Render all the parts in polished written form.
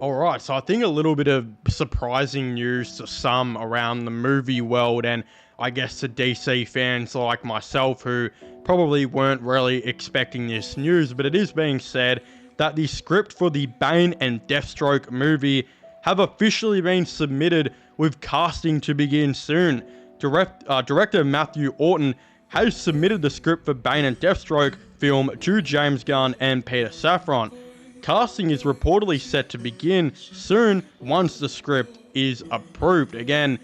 All right, so I think a little bit of surprising news to some around the movie world, and I guess to DC fans like myself who probably weren't really expecting this news, but it is being said that the script for the Bane and Deathstroke movie have officially been submitted with casting to begin soon. Director Matthew Orton has submitted the script for Bane and Deathstroke film to James Gunn and Peter Safran. Casting is reportedly set to begin soon once the script is approved. Again,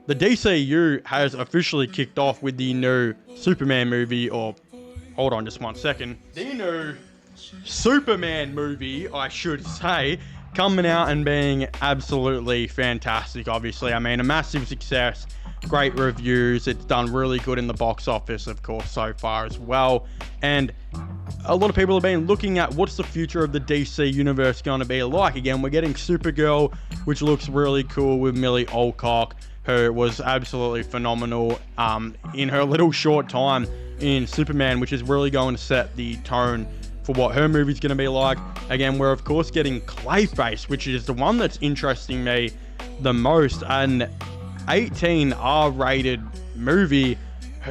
the DCU has officially kicked off with the new Superman movie, or hold on just 1 second. The new Superman movie, I should say, coming out and being absolutely fantastic, obviously. I mean, a massive success, great reviews. It's done really good in the box office, of course, so far as well. And a lot of people have been looking at what's the future of the DC universe going to be like. Again, we're getting Supergirl, which looks really cool with Millie Alcock, who was absolutely phenomenal in her little short time in Superman, which is really going to set the tone for what her movie's going to be like. Again, we're of course getting Clayface, which is the one that's interesting me the most. An 18 R-rated movie,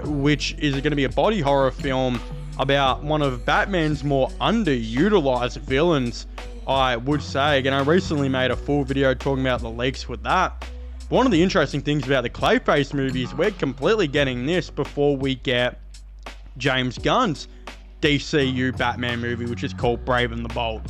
which is going to be a body horror film about one of Batman's more underutilized villains, I would say. Again, I recently made a full video talking about the leaks with that. But one of the interesting things about the Clayface movie is we're completely getting this before we get James Gunn's DCU Batman movie, which is called Brave and the Bold.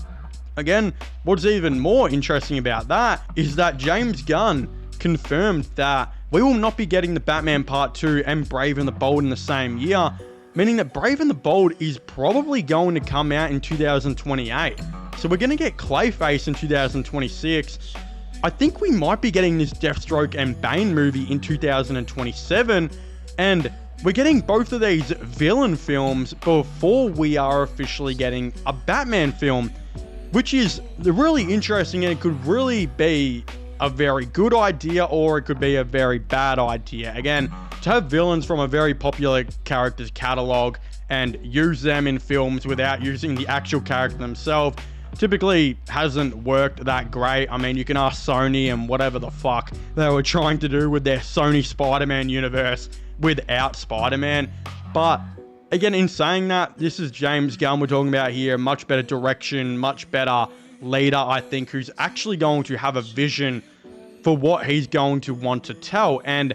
Again, what's even more interesting about that is that James Gunn confirmed that we will not be getting the Batman Part 2 and Brave and the Bold in the same year, meaning that Brave and the Bold is probably going to come out in 2028. So we're going to get Clayface in 2026. I think we might be getting this Deathstroke and Bane movie in 2027, and we're getting both of these villain films before we are officially getting a Batman film, which is really interesting, and it could really be a very good idea or it could be a very bad idea. Again, to have villains from a very popular character's catalog and use them in films without using the actual character themselves typically hasn't worked that great. I mean, you can ask Sony and whatever the fuck they were trying to do with their Sony Spider-Man universe without Spider-Man. But again, in saying that, this is James Gunn we're talking about here. Much better direction, much better leader, I think, who's actually going to have a vision for what he's going to want to tell. And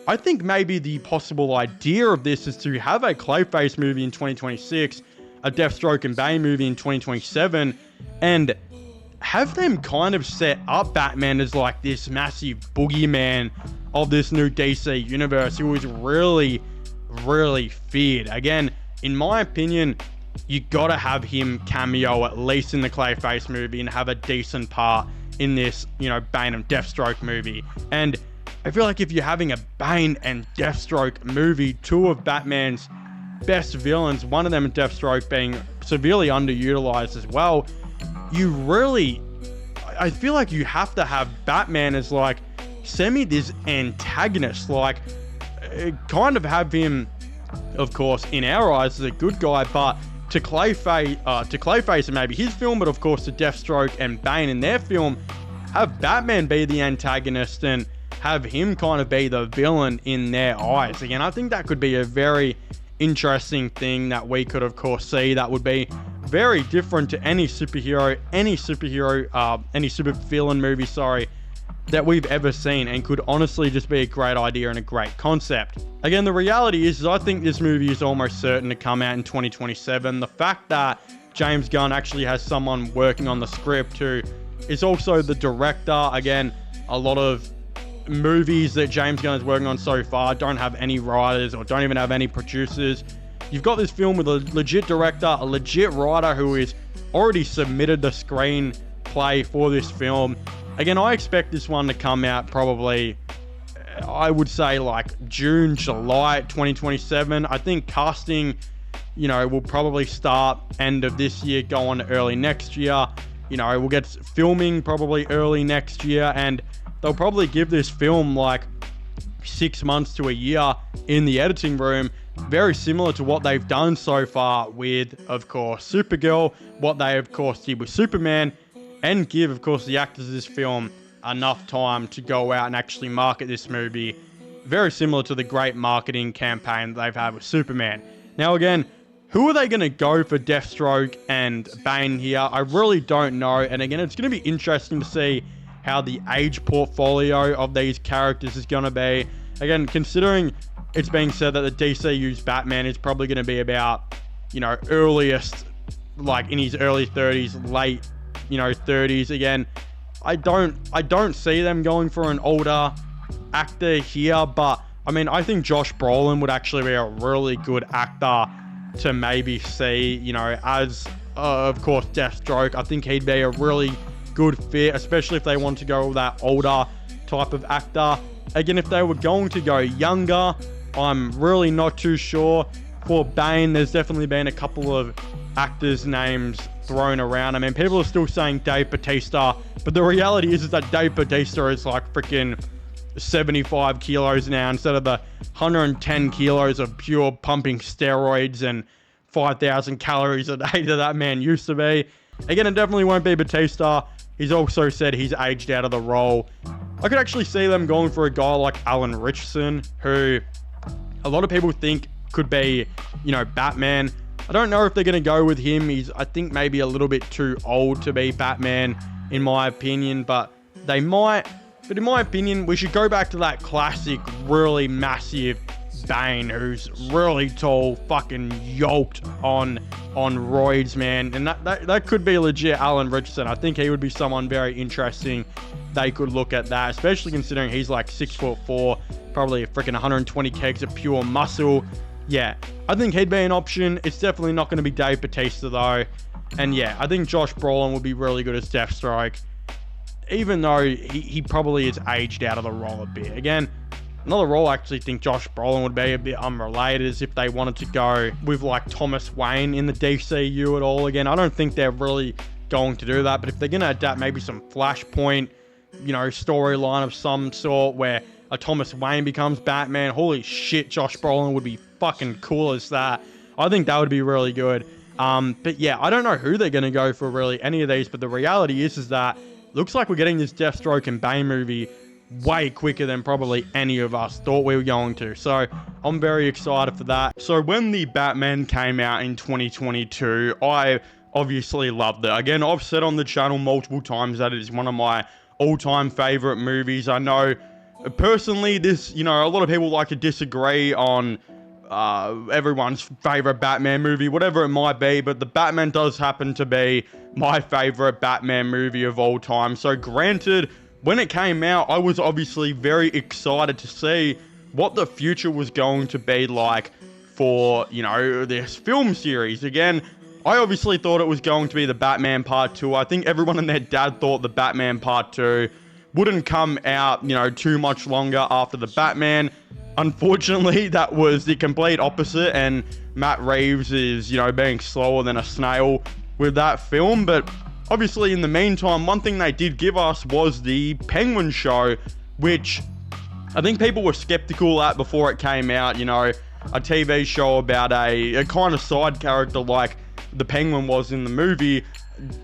I think maybe the possible idea of this is to have a Clayface movie in 2026, a Deathstroke and Bane movie in 2027, and have them kind of set up Batman as like this massive boogeyman of this new DC universe who is really, really feared. Again, in my opinion, you gotta have him cameo at least in the Clayface movie and have a decent part in this, Bane and Deathstroke movie. And I feel like if you're having a Bane and Deathstroke movie, two of Batman's best villains, one of them Deathstroke being severely underutilized as well, I feel like you have to have Batman as like this antagonist, like kind of have him, of course, in our eyes as a good guy, but to Clayface and maybe his film, but of course to Deathstroke and Bane in their film, have Batman be the antagonist and have him kind of be the villain in their eyes. Again, I think that could be a very interesting thing that we could, of course, see. That would be very different to any super villain movie, that we've ever seen, and could honestly just be a great idea and a great concept. Again, the reality is I think this movie is almost certain to come out in 2027. The fact that James Gunn actually has someone working on the script who is also the director. Again, a lot of movies that James Gunn is working on so far don't have any writers or don't even have any producers. You've got this film with a legit director, a legit writer who has already submitted the screenplay for this film. Again, I expect this one to come out probably, I would say like June, July 2027. I think casting, will probably start end of this year, go on early next year. We'll get filming probably early next year, and they'll probably give this film like 6 months to a year in the editing room, very similar to what they've done so far with, of course, Supergirl, what they, of course, did with Superman. and give, of course, the actors of this film enough time to go out and actually market this movie. Very similar to the great marketing campaign that they've had with Superman. Now, again, who are they going to go for Deathstroke and Bane here? I really don't know. And again, it's going to be interesting to see how the age portfolio of these characters is going to be. Again, considering it's being said that the DCU's Batman is probably going to be about, earliest, like in his early 30s, late, 30s. Again, I don't see them going for an older actor here, but I mean, I think Josh Brolin would actually be a really good actor to maybe see, as, of course, Deathstroke. I think he'd be a really good fit, especially if they want to go with that older type of actor. Again, if they were going to go younger, I'm really not too sure. For Bane, there's definitely been a couple of actors' names thrown around. I mean, people are still saying Dave Bautista, but the reality is that Dave Bautista is like freaking 75 kilos now instead of the 110 kilos of pure pumping steroids and 5,000 calories a day that that man used to be. Again, it definitely won't be Bautista. He's also said he's aged out of the role. I could actually see them going for a guy like Alan Ritchson, who a lot of people think could be, Batman. I don't know if they're going to go with him. He's, I think, maybe a little bit too old to be Batman, in my opinion, but they might. But in my opinion, we should go back to that classic, really massive Bane, who's really tall, fucking yoked on roids, man. And that could be legit Alan Richardson. I think he would be someone very interesting. They could look at that, especially considering he's like 6'4", probably a freaking 120 kegs of pure muscle. Yeah, I think he'd be an option. It's definitely not going to be Dave Bautista though. And yeah, I think Josh Brolin would be really good as Deathstroke, even though he probably is aged out of the role a bit. Again, another role I actually think Josh Brolin would be a bit unrelated is if they wanted to go with like Thomas Wayne in the DCU at all. Again, I don't think they're really going to do that, but if they're going to adapt maybe some Flashpoint, storyline of some sort where a Thomas Wayne becomes Batman, holy shit, Josh Brolin would be fucking cool as that. I think that would be really good. But yeah, I don't know who they're going to go for really any of these, but the reality is that looks like we're getting this Deathstroke and Bane movie way quicker than probably any of us thought we were going to. So I'm very excited for that. So when the Batman came out in 2022, I obviously loved it. Again, I've said on the channel multiple times that it is one of my all-time favorite movies. I know personally this, a lot of people like to disagree on everyone's favorite Batman movie, whatever it might be, but the Batman does happen to be my favorite Batman movie of all time. So granted, when it came out, I was obviously very excited to see what the future was going to be like for, this film series. Again, I obviously thought it was going to be the Batman Part 2. I think everyone and their dad thought the Batman Part 2 wouldn't come out, too much longer after the Batman. Unfortunately, that was the complete opposite, and Matt Reeves is, being slower than a snail with that film. But obviously, in the meantime, one thing they did give us was the Penguin show, which I think people were skeptical at before it came out. A TV show about a kind of side character like the Penguin was in the movie.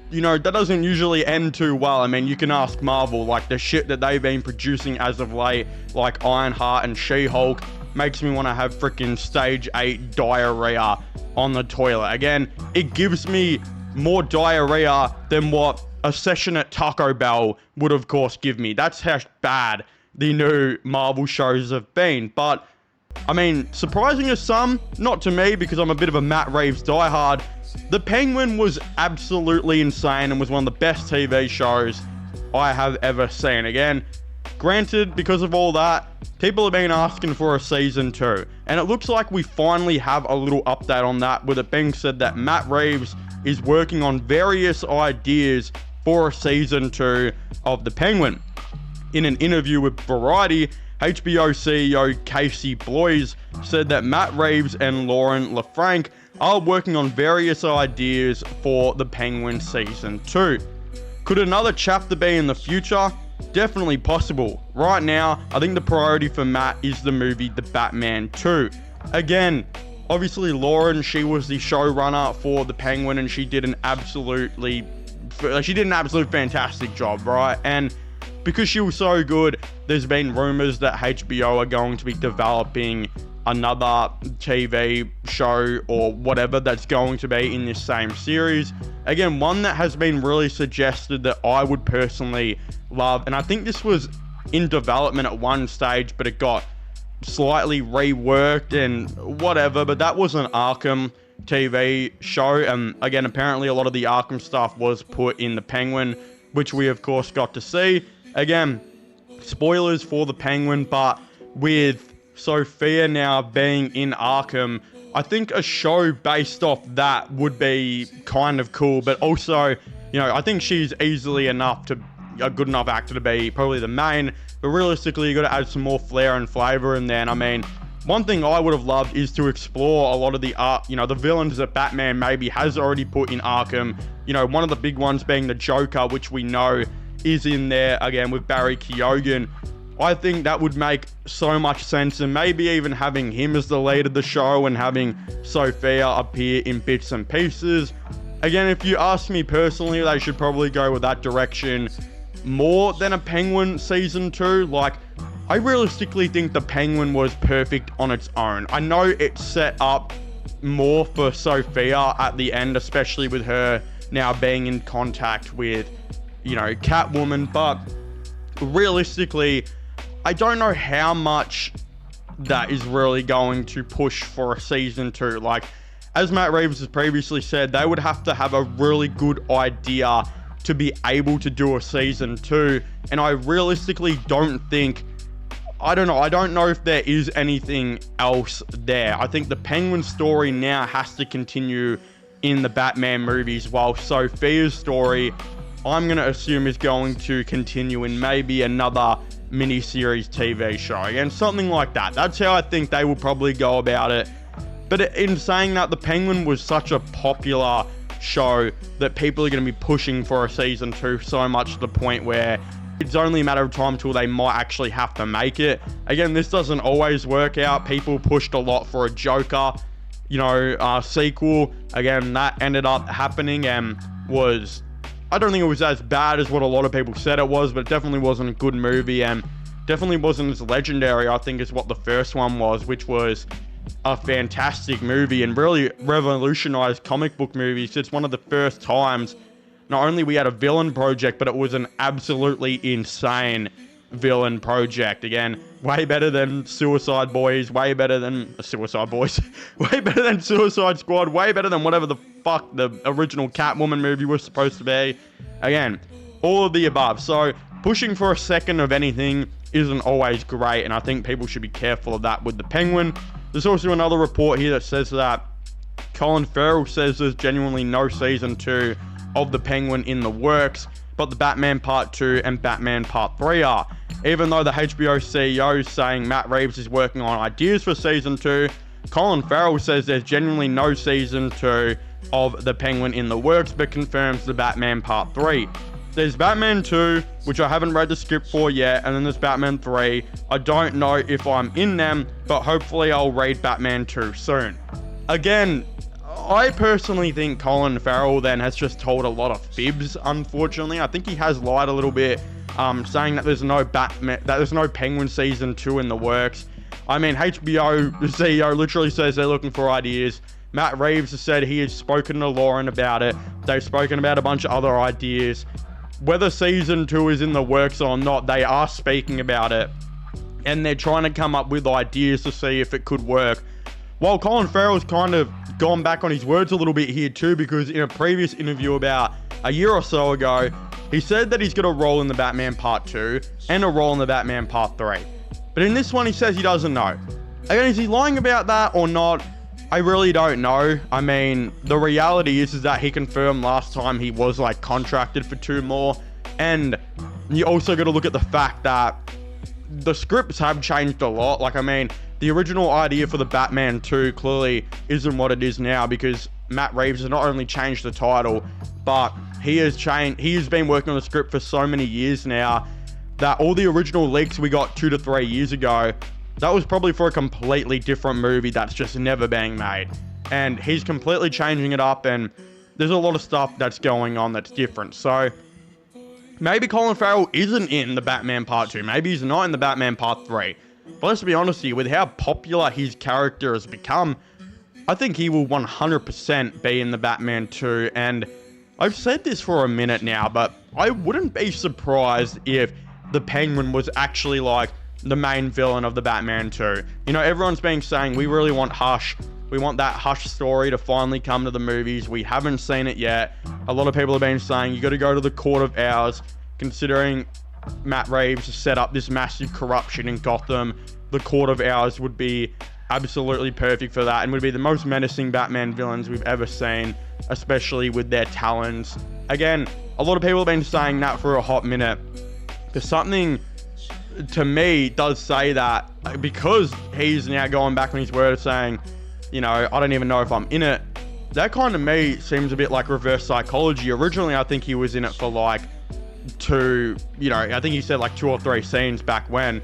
That doesn't usually end too well. I mean, you can ask Marvel, like the shit that they've been producing as of late, like Ironheart and She-Hulk, makes me want to have freaking stage 8 diarrhea on the toilet. Again, it gives me more diarrhea than what a session at Taco Bell would of course give me. That's how bad the new Marvel shows have been. But I mean, surprising as some, not to me because I'm a bit of a Matt Reeves diehard, the Penguin was absolutely insane and was one of the best TV shows I have ever seen. Again, granted, because of all that, people have been asking for a season 2. And it looks like we finally have a little update on that, with it being said that Matt Reeves is working on various ideas for a season 2 of The Penguin. In an interview with Variety, HBO CEO Casey Bloys said that Matt Reeves and Lauren LaFranc are working on various ideas for The Penguin Season 2. Could another chapter be in the future? Definitely possible. Right now, I think the priority for Matt is the movie The Batman 2. Again, obviously Lauren, she was the showrunner for The Penguin and she did an absolutely she did an absolute fantastic job, right? And because she was so good, there's been rumors that HBO are going to be developing another TV show or whatever that's going to be in this same series. Again, one that has been really suggested that I would personally love, and I think this was in development at one stage, but it got slightly reworked and whatever, but that was an Arkham TV show. And again, apparently a lot of the Arkham stuff was put in the Penguin, which we of course got to see. Again, spoilers for the Penguin, but with Sophia now being in Arkham, I think a show based off that would be kind of cool. But also, you know, I think she's easily enough to a good enough actor to be probably the main, but realistically, you got to add some more flair and flavor in there. And I mean, one thing I would have loved is to explore a lot of the the villains that Batman maybe has already put in Arkham. You know, one of the big ones being the Joker, which we know is in there again with Barry Keoghan. I think that would make so much sense, and maybe even having him as the lead of the show and having Sophia appear in bits and pieces. Again, if you ask me personally, they should probably go with that direction more than a Penguin season 2. Like, I realistically think the Penguin was perfect on its own. I know it set up more for Sophia at the end, especially with her now being in contact with, you know, Catwoman, but realistically, I don't know how much that is really going to push for a season 2. Like, as Matt Reeves has previously said, they would have to have a really good idea to be able to do a season 2. And I realistically don't think, I don't know if there is anything else there. I think the Penguin story now has to continue in the Batman movies, while Sophia's story, I'm going to assume, is going to continue in maybe another miniseries TV show and something like that. That's how I think they will probably go about it. But in saying that, the Penguin was such a popular show that people are going to be pushing for a season 2 so much to the point where it's only a matter of time till they might actually have to make it. Again, this doesn't always work out. People pushed a lot for a Joker, sequel. Again, that ended up happening and was, I don't think it was as bad as what a lot of people said it was, but it definitely wasn't a good movie and definitely wasn't as legendary, I think, as what the first one was, which was a fantastic movie and really revolutionized comic book movies. It's one of the first times not only we had a villain project, but it was an absolutely insane villain project. Again, way better than Suicide Boys, way better than Suicide Boys, way better than Suicide Squad, way better than whatever the fuck the original Catwoman movie was supposed to be. Again, all of the above. So pushing for a second of anything isn't always great, and I think people should be careful of that with the Penguin. There's also another report here that says that Colin Farrell says there's genuinely no season 2 of the Penguin in the works, but the Batman Part 2 and Batman Part 3 are. Even though the HBO CEO is saying Matt Reeves is working on ideas for season 2, Colin Farrell says there's genuinely no season 2 of the Penguin in the works, but confirms the Batman Part 3. There's Batman 2, which I haven't read the script for yet, and then there's Batman 3. I don't know if I'm in them, but hopefully I'll read Batman 2 soon. Again, I personally think Colin Farrell then has just told a lot of fibs, unfortunately. I think he has lied a little bit, saying that there's no Penguin season 2 in the works. I mean, HBO, the CEO, literally says they're looking for ideas. Matt Reeves has said he has spoken to Lauren about it. They've spoken about a bunch of other ideas. Whether season 2 is in the works or not, they are speaking about it. And they're trying to come up with ideas to see if it could work. While Colin Farrell's kind of gone back on his words a little bit here too, because in a previous interview about a year or so ago, he said that he's got a role in the Batman Part 2 and a role in the Batman Part 3. But in this one, he says he doesn't know. Again, is he lying about that or not? I really don't know. I mean, the reality is that he confirmed last time he was contracted for 2 more. And you also got to look at the fact that the scripts have changed a lot. I mean, the original idea for the Batman 2 clearly isn't what it is now, because Matt Reeves has not only changed the title, but he has been working on the script for so many years now that all the original leaks we got 2 to 3 years ago, that was probably for a completely different movie that's just never being made. And he's completely changing it up, and there's a lot of stuff that's going on that's different. So maybe Colin Farrell isn't in the Batman Part 2. Maybe he's not in the Batman Part 3. But let's be honest here, with how popular his character has become, I think he will 100% be in the Batman 2. And I've said this for a minute now, but I wouldn't be surprised if the Penguin was actually like the main villain of the Batman 2. You know, everyone's been saying we really want Hush. We want that Hush story to finally come to the movies. We haven't seen it yet. A lot of people have been saying you got to go to the Court of Owls, considering Matt Reeves has set up this massive corruption in Gotham. The Court of Owls would be absolutely perfect for that and would be the most menacing Batman villains we've ever seen, especially with their talons. Again, a lot of people have been saying that for a hot minute. There's something to me does say that, because he's now going back on his word saying, you know, I don't even know if I'm in it. That kind of me seems a bit like reverse psychology. Originally, I think he was in it for like I think he said like 2 or 3 scenes back when.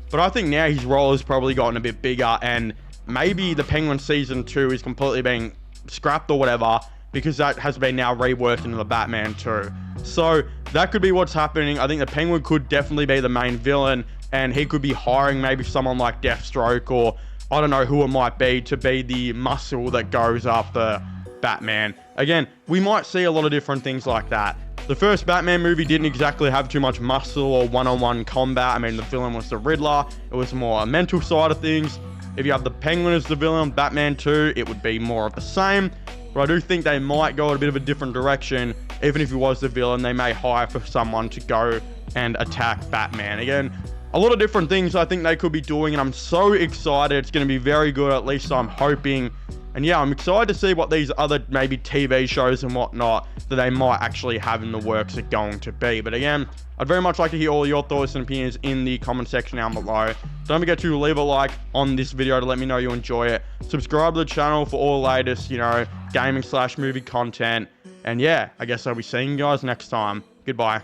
But I think now his role has probably gotten a bit bigger, and maybe the Penguin season 2 is completely being scrapped or whatever, because that has been now reworked into the Batman 2. So that could be what's happening. I think the Penguin could definitely be the main villain, and he could be hiring maybe someone like Deathstroke, or I don't know who it might be, to be the muscle that goes after Batman. Again, we might see a lot of different things like that. The first Batman movie didn't exactly have too much muscle or one-on-one combat. I mean, the villain was the Riddler. It was more a mental side of things. If you have the Penguin as the villain, Batman 2, it would be more of the same. But I do think they might go in a bit of a different direction. Even if he was the villain, they may hire for someone to go and attack Batman. Again, a lot of different things I think they could be doing, and I'm so excited. It's going to be very good, at least I'm hoping. And yeah, I'm excited to see what these other maybe TV shows and whatnot that they might actually have in the works are going to be. But again, I'd very much like to hear all your thoughts and opinions in the comment section down below. Don't forget to leave a like on this video to let me know you enjoy it. Subscribe to the channel for all the latest, gaming/movie content. And yeah, I guess I'll be seeing you guys next time. Goodbye.